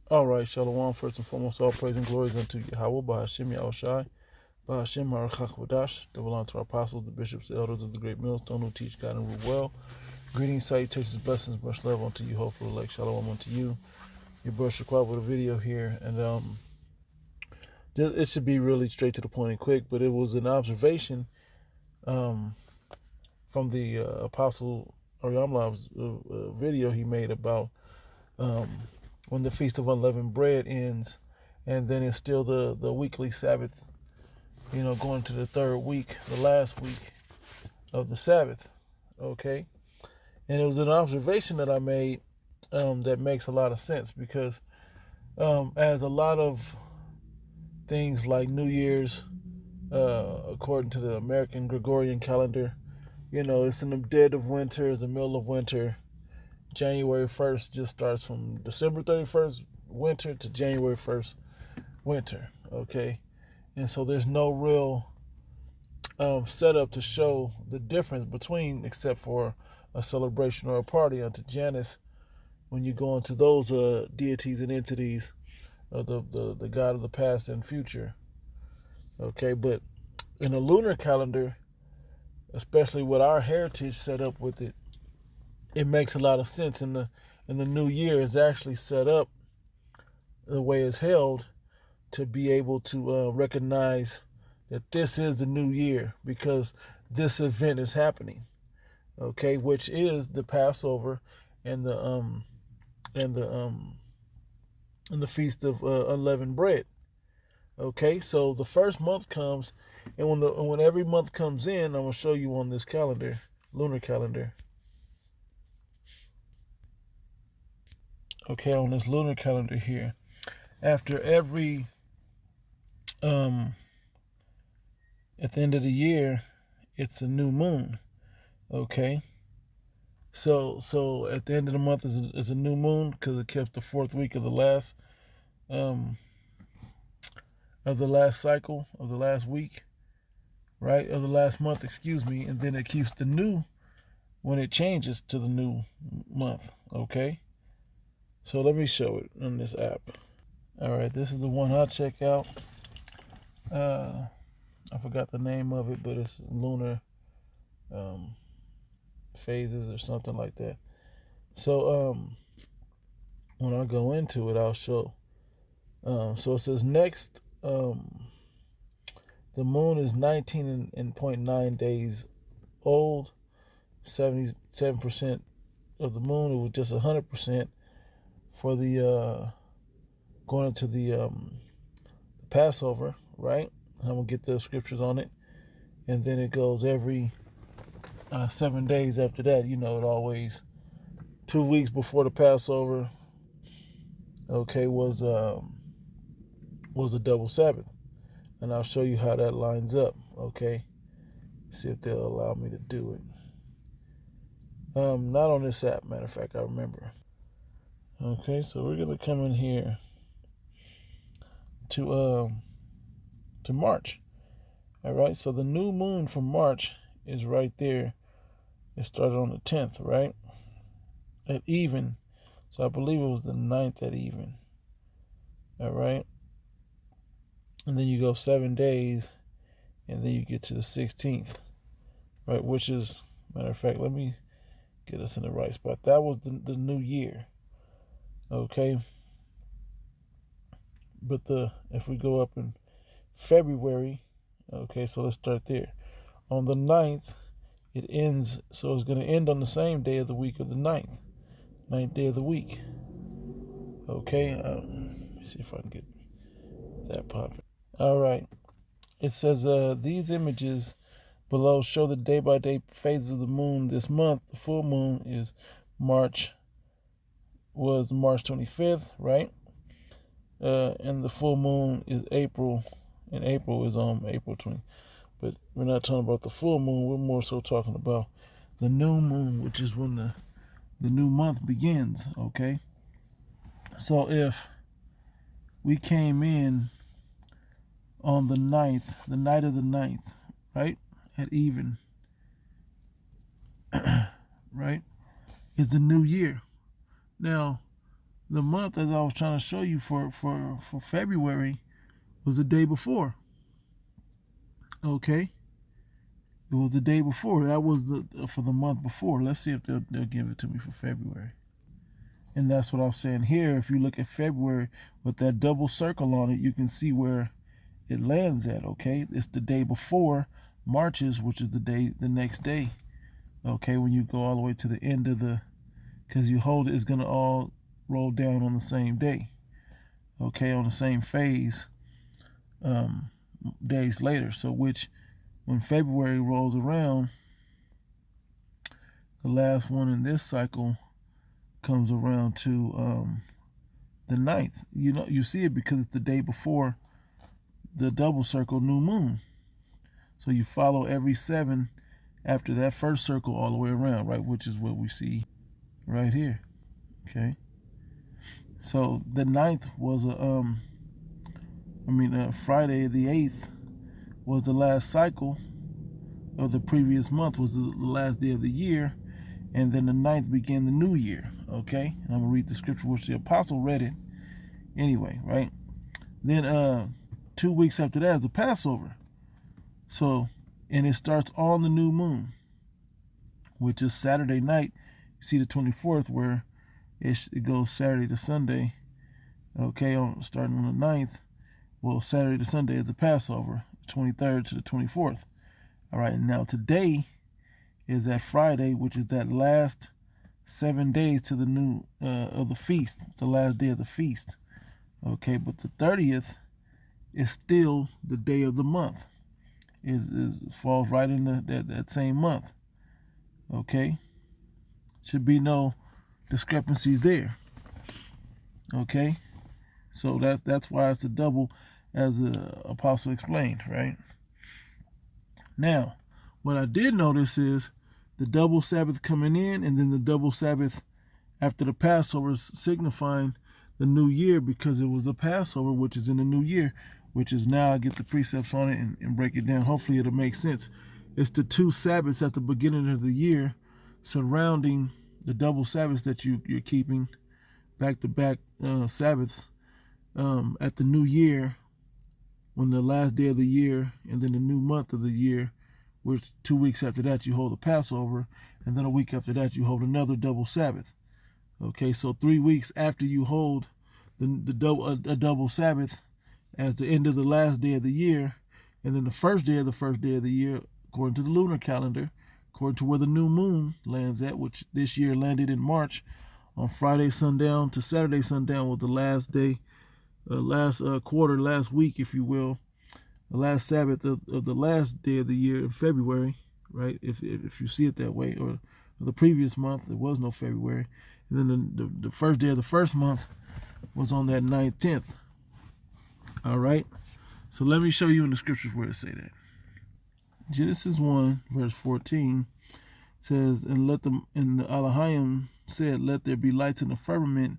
All right, Shalom. First and foremost, all praise and glories unto Yahweh, Bahashim Yahushai, Bahashim Marakachwadash, that belong to our apostles, the bishops, the elders of the great millstone who teach God and rule well. Greetings, salutations, blessings, much love unto you, hopeful elect. Shalom unto you. Your brother Shaquab with a video here, and it should be really straight to the point and quick, but it was an observation from the apostle Ariamlav's video he made about when the Feast of Unleavened Bread ends, and then it's still the weekly Sabbath, going to the third week, the last week of the Sabbath, okay? And it was an observation that I made that makes a lot of sense because as a lot of things like New Year's, according to the American Gregorian calendar, it's in the dead of winter, it's the middle of winter. January 1st just starts from December 31st winter to January 1st winter, okay? And so there's no real setup to show the difference between, except for a celebration or a party unto Janus when you go into those deities and entities of the God of the past and future, okay? But in a lunar calendar, especially with our heritage set up with it, it makes a lot of sense. And the new year is actually set up the way it's held to be able to recognize that this is the new year because this event is happening, okay, which is the Passover and the Feast of Unleavened Bread. Okay, so the first month comes, and when every month comes in, I'm gonna show you on this calendar, lunar calendar. Okay, on this lunar calendar here, after every at the end of the year, it's a new moon. Okay, so at the end of the month is a new moon because it kept the fourth week of the last cycle of the last week, right, of the last month, excuse me, and then it keeps the new when it changes to the new month. Okay, so let me show it on this app. All right, this is the one I check out. I forgot the name of it, but it's lunar phases or something like that. So when I go into it, I'll show. So it says next, the moon is 19.9 days old. 77% of the moon. It was just 100% for the going into the Passover, right? I'm gonna get the scriptures on it, and then it goes every 7 days after that. It always 2 weeks before the Passover. Okay, was a double Sabbath, and I'll show you how that lines up. Okay, see if they'll allow me to do it. Not on this app, matter of fact, I remember. Okay, so we're gonna come in here to March. All right, so the new moon for March is right there. It started on the 10th, right? At even. So I believe it was the 9th at even. All right. And then you go 7 days, and then you get to the 16th, right? Which is, matter of fact, let me get us in the right spot. That was the new year. Okay. But if we go up in February, okay, so let's start there. On the 9th, it ends, so it's going to end on the same day of the week of the 9th day of the week. Okay, let me see if I can get that popping. All right, it says these images below show the day-by-day phases of the moon this month. The full moon was March 25th, right? And the full moon is April, and April is on April 20th. But we're not talking about the full moon. We're more so talking about the new moon, which is when the new month begins, okay? So if we came in on the 9th, the night of the 9th, right, at even, right, is the new year. Now, the month, as I was trying to show you for February, was the day before. Okay, it was the day before. That was for the month before. Let's see if they'll give it to me for February. And that's what I was saying here. If you look at February with that double circle on it, you can see where it lands at. Okay, it's the day before March's, which is the next day. Okay, when you go all the way to the end of because you hold it, it's gonna all roll down on the same day. Okay, on the same phase, days later. So when February rolls around, the last one in this cycle comes around to the 9th. You see it because it's the day before the double circle new moon. So you follow every 7 after that first circle all the way around, right? Which is what we see right here. Okay. So the 9th was Friday the 8th was the last cycle of the previous month, was the last day of the year, and then the 9th began the new year. Okay, and I'm gonna read the scripture which the apostle read it anyway, right? Then 2 weeks after that is the Passover. So, and it starts on the new moon, which is Saturday night. You see the 24th where it goes Saturday to Sunday. Okay, starting on the 9th. Well, Saturday to Sunday is the Passover, 23rd to the 24th. All right, and now today is that Friday, which is that last 7 days to the new of the feast, the last day of the feast. Okay, but the 30th is still the day of the month. It falls right in that same month. Okay, should be no discrepancies there. Okay, so that's why it's a double, as the apostle explained, right? Now, what I did notice is the double Sabbath coming in, and then the double Sabbath after the Passover is signifying the new year, because it was the Passover, which is in the new year, which is now, I get the precepts on it and break it down. Hopefully it'll make sense. It's the 2 Sabbaths at the beginning of the year surrounding the double Sabbaths that you're keeping, back-to-back Sabbaths at the new year, when the last day of the year, and then the new month of the year, which 2 weeks after that you hold the Passover, and then a week after that you hold another double Sabbath. Okay, so 3 weeks after you hold a double Sabbath as the end of the last day of the year, and then the first day of the year, according to the lunar calendar, according to where the new moon lands at, which this year landed in March, on Friday sundown to Saturday sundown was the last day, last quarter, last week, if you will, the last Sabbath of the last day of the year in February, right? If you see it that way, or the previous month, there was no February. And then the first day of the first month was on that 9th, 10th. All right. So let me show you in the scriptures where it say that. Genesis 1, verse 14 says, and the Elohim said, let there be lights in the firmament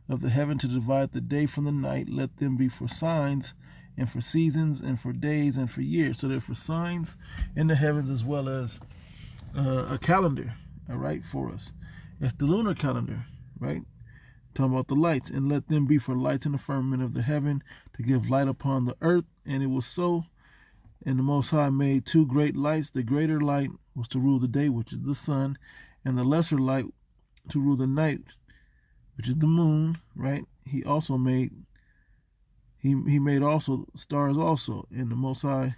of the heaven to divide the day from the night. Let them be for signs and for seasons and for days and for years. So they're for signs in the heavens, as well as a calendar, all right, for us. It's the lunar calendar, right? Talking about the lights. And let them be for lights in the firmament of the heaven to give light upon the earth. And it was so. And the Most High made 2 great lights. The greater light was to rule the day, which is the sun, and the lesser light to rule the night, which is the moon, right? He also made he made also stars also. And the Most High,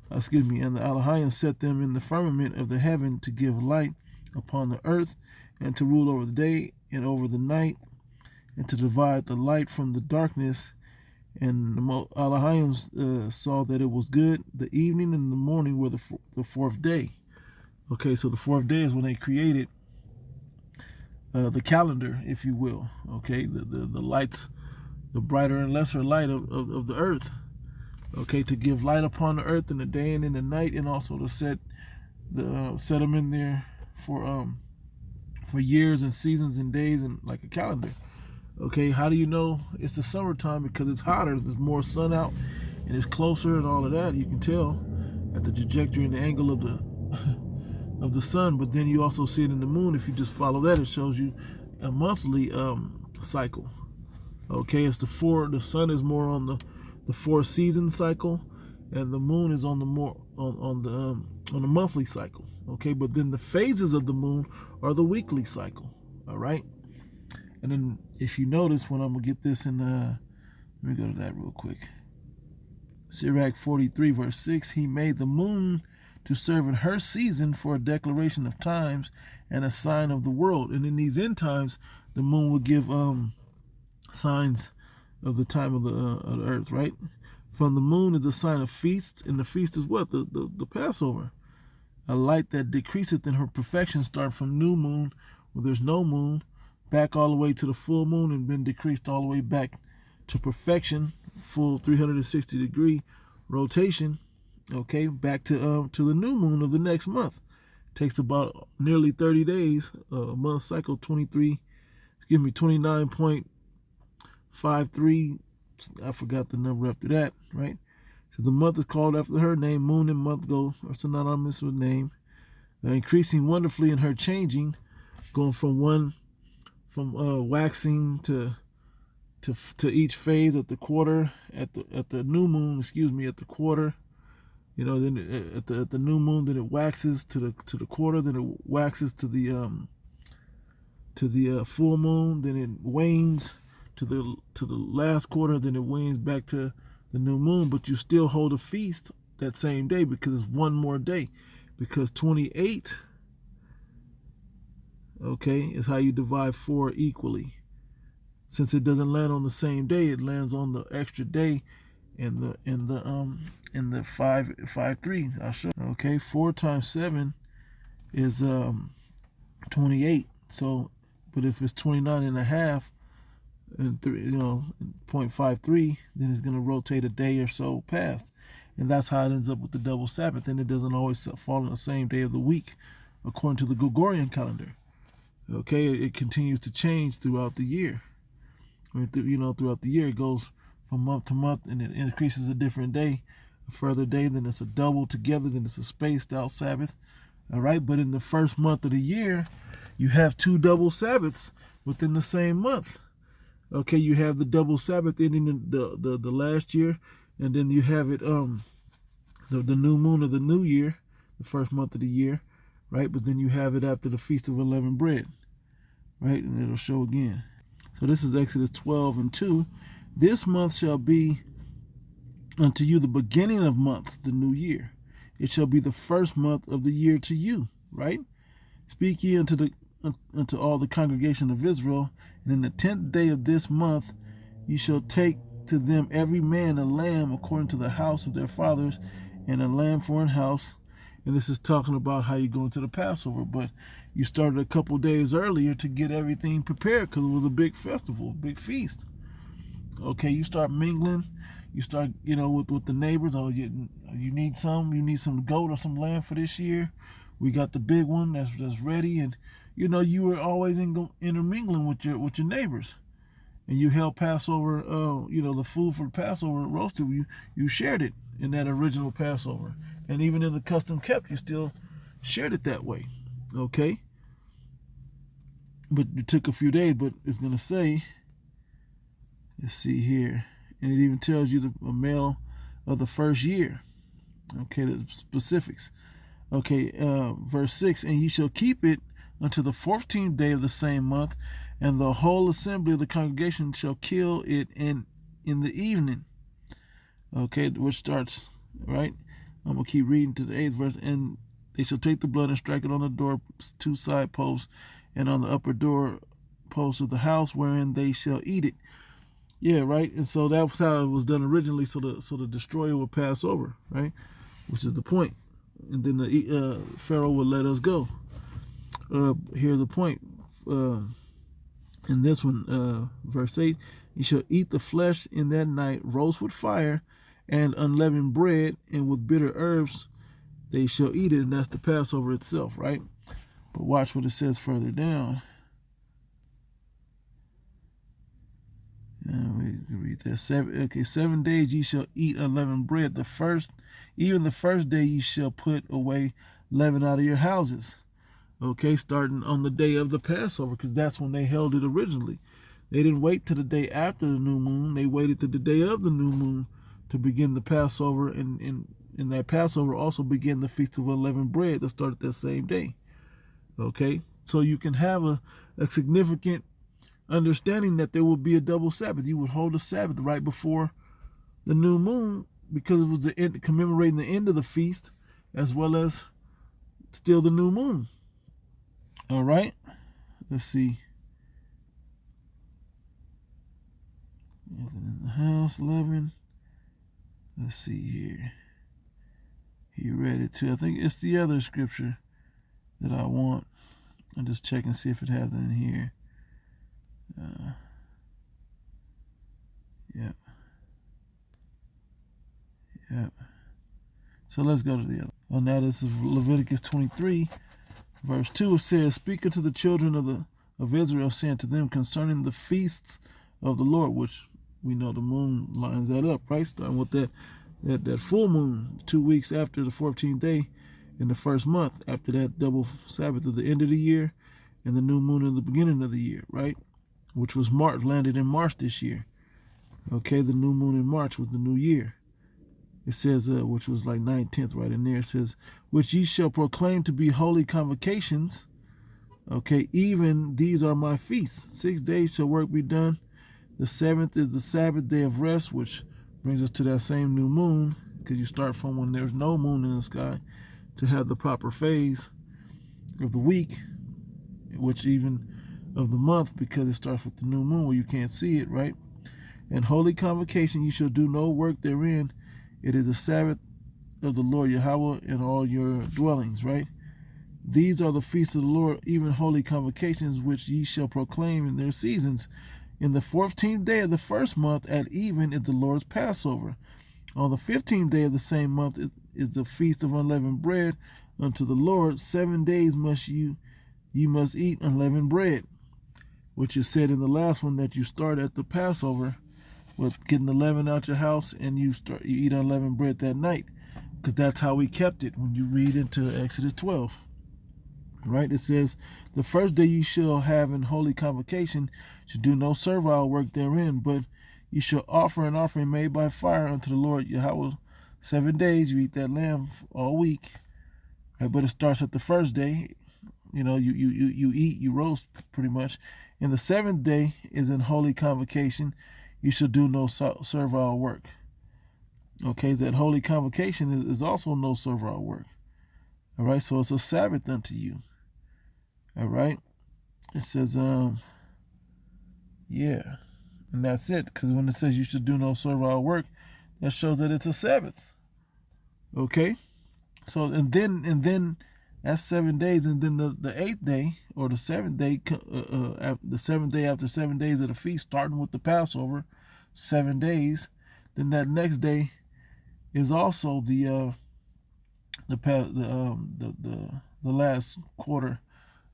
and the Elohim set them in the firmament of the heaven to give light upon the earth, and to rule over the day and over the night, and to divide the light from the darkness. And the Elohim saw that it was good. The evening and the morning were the 4th day. Okay, so the 4th day is when they created the calendar, if you will. Okay, the lights, the brighter and lesser light of the earth. Okay, to give light upon the earth in the day and in the night, and also to set them in there for years and seasons and days, and like a calendar. Okay, how do you know it's the summertime? Because it's hotter, there's more sun out, and it's closer and all of that. You can tell at the trajectory and the angle of the sun. But then you also see it in the moon. If you just follow that, it shows you a monthly cycle. Okay, it's the sun is more on the 4 season cycle, and the moon is on the more on the monthly cycle. Okay, but then the phases of the moon are the weekly cycle. All right, and then if you notice, when I'm gonna get this in, let me go to that real quick. Sirach 43 verse 6, he made the moon to serve in her season for a declaration of times and a sign of the world. And in these end times, the moon will give signs of the time of the earth, right? From the moon is the sign of feast, and the feast is what? The Passover. A light that decreaseth in her perfection, start from new moon, where there's no moon, back all the way to the full moon, and then decreased all the way back to perfection, full 360-degree rotation. Okay, back to the new moon of the next month. Takes about nearly 30 days. A month cycle, 29.53. I forgot the number after that, right? So the month is called after her name. Moon and month go are synonymous with name. Increasing wonderfully in her changing, going from waxing to each phase at the quarter, at the new moon, at the quarter. Then at the new moon, then it waxes to the quarter, then it waxes to the full moon, then it wanes to the last quarter, then it wanes back to the new moon. But you still hold a feast that same day, because it's one more day, because 28, okay, is how you divide 4 equally. Since it doesn't land on the same day, it lands on the extra day in the 5 3. I'll show. Okay, 4 times 7 is 28. So, but if it's 29 and a half and 0.53, then it's going to rotate a day or so past, and that's how it ends up with the double Sabbath. And it doesn't always fall on the same day of the week, according to the Gregorian calendar. Okay, it continues to change throughout the year. Throughout the year, it goes from month to month, and it increases a different day, a further day, then it's a double together, then it's a spaced out Sabbath. All right, but in the first month of the year, you have 2 double Sabbaths within the same month. Okay, you have the double Sabbath ending in the last year, and then you have it the new moon of the new year, the first month of the year, right? But then you have it after the Feast of Unleavened Bread, right? And it'll show again. So this is Exodus 12 and 2. This month shall be unto you the beginning of months, the new year. It shall be the first month of the year to you, right? Speak ye unto all the congregation of Israel, and in the 10th day of this month ye shall take to them every man a lamb according to the house of their fathers, and a lamb for an house. And this is talking about how you go into the Passover, but you started a couple days earlier to get everything prepared, because it was a big festival, big feast. Okay, you start mingling, you start, with the neighbors. Oh, you need some goat or some lamb for this year. We got the big one that's ready, and you were always intermingling with your neighbors, and you held Passover. The food for Passover roasted. You shared it in that original Passover, and even in the custom kept, you still shared it that way. Okay, but it took a few days. But it's gonna say, let's see here, and it even tells you a male of the first year. Okay, the specifics. Okay, verse 6, and ye shall keep it until the 14th day of the same month, and the whole assembly of the congregation shall kill it in the evening. Okay, which starts, right? I'm going to keep reading to the 8th verse. And they shall take the blood and strike it on the door 2 side posts, and on the upper door posts of the house, wherein they shall eat it. Yeah, right? And so that's how it was done originally, so the destroyer would pass over, right? Which is the point. And then the Pharaoh would let us go. Here's the point. In this one, verse 8, you shall eat the flesh in that night, roast with fire, and unleavened bread, and with bitter herbs they shall eat it. And that's the Passover itself, right? But watch what it says further down. We read that. 7 days ye shall eat unleavened bread. Even the first day ye shall put away leaven out of your houses. Okay, starting on the day of the Passover, because that's when they held it originally. They didn't wait till the day after the new moon. They waited to the day of the new moon to begin the Passover, and in that Passover also began the Feast of Unleavened Bread that started that same day. Okay, so you can have a significant understanding that there will be a double Sabbath. You would hold a Sabbath right before the new moon because it was the end, commemorating the end of the feast as well as still the new moon. All right, let's see. In the house, 11. Let's see here. He read it too. I think it's the other scripture that I want. I'll just check and see if it has it in here. Yep. So let's go to the other. Well, now this is Leviticus 23, verse 2. It says, "Speak unto the children of Israel, saying to them concerning the feasts of the Lord," which we know the moon lines that up, right? Starting with that full moon, 2 weeks after the 14th day in the first month, after that double Sabbath at the end of the year, and the new moon in the beginning of the year, right? Which was March, landed in March this year. Okay, the new moon in March was the new year. It says, which was like 9/10 right in there. It says, "Which ye shall proclaim to be holy convocations. Okay, even these are my feasts. 6 days shall work be done. The 7th is the Sabbath day of rest," which brings us to that same new moon, because you start from when there's no moon in the sky to have the proper phase of the week, which even of the month, because it starts with the new moon where you can't see it, right? "And holy convocation, you shall do no work therein. It is the Sabbath of the Lord Yahweh in all your dwellings," right? "These are the feasts of the Lord, even holy convocations, which ye shall proclaim in their seasons. In the 14th day of the first month at even is the Lord's Passover. On the 15th day of the same month is the Feast of Unleavened Bread unto the Lord. 7 days must you must eat unleavened bread," which is said in the last one that you start at the Passover with getting the leaven out your house, and you eat unleavened bread that night, because that's how we kept it when you read into Exodus 12. Right? It says, "The first day you shall have in holy convocation, shall do no servile work therein, but you shall offer an offering made by fire unto the Lord Yahweh. 7 days you eat that lamb all week." Right? But it starts at the first day. You know, you eat, you roast pretty much. "And the 7th day is in holy convocation. You shall do no servile work." Okay, that holy convocation is also no servile work. All right, so it's a Sabbath unto you. All right, it says, yeah, and that's it. Because when it says you should do no servile work, that shows that it's a Sabbath. Okay, so and then that's 7 days, and then the 8th day or the 7th day, the 7th day after 7 days of the feast, starting with the Passover, 7 days. Then that next day is also the last quarter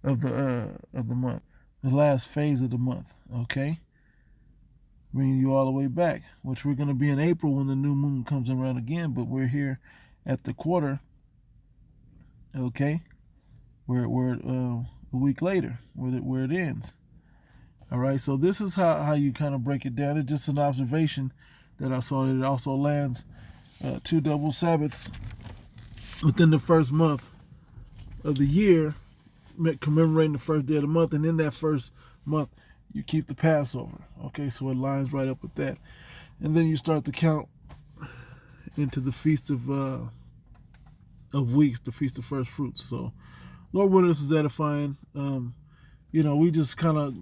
of the month, the last phase of the month. Okay, bringing you all the way back, which we're going to be in April when the new moon comes around again, but we're here at the quarter. Okay, we're a week later where it ends. All right, so this is how you kind of break it down. It's just an observation that I saw that it also lands 2 double Sabbaths within the first month of the year, commemorating the first day of the month, and in that first month you keep the Passover. Okay, so it lines right up with that, and then you start to count into the Feast of Weeks, the Feast of First Fruits. So, Lord willing, this was edifying. We just kind of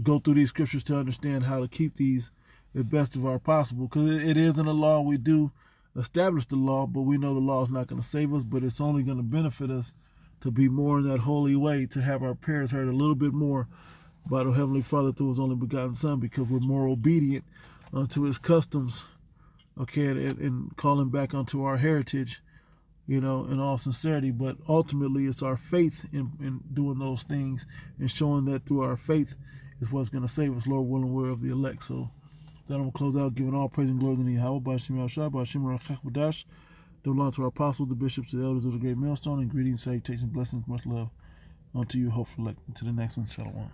go through these scriptures to understand how to keep these the best of our possible, because it isn't a law. We do establish the law, but we know the law is not going to save us, but it's only going to benefit us to be more in that holy way, to have our prayers heard a little bit more by the Heavenly Father through His only begotten Son, because we're more obedient unto His customs, okay, and calling back unto our heritage, in all sincerity. But ultimately, it's our faith in doing those things and showing that through our faith is what's going to save us. Lord willing, we're of the elect. So then I'm going to close out giving all praise and glory to Yahweh, B'Shem Yahushua, B'Shem Rachach B'Dash. Do belong to our apostles, the bishops, the elders of the great millstone, and greetings, salutations, blessings, much love unto you, hopefully. Until the next one, shalom.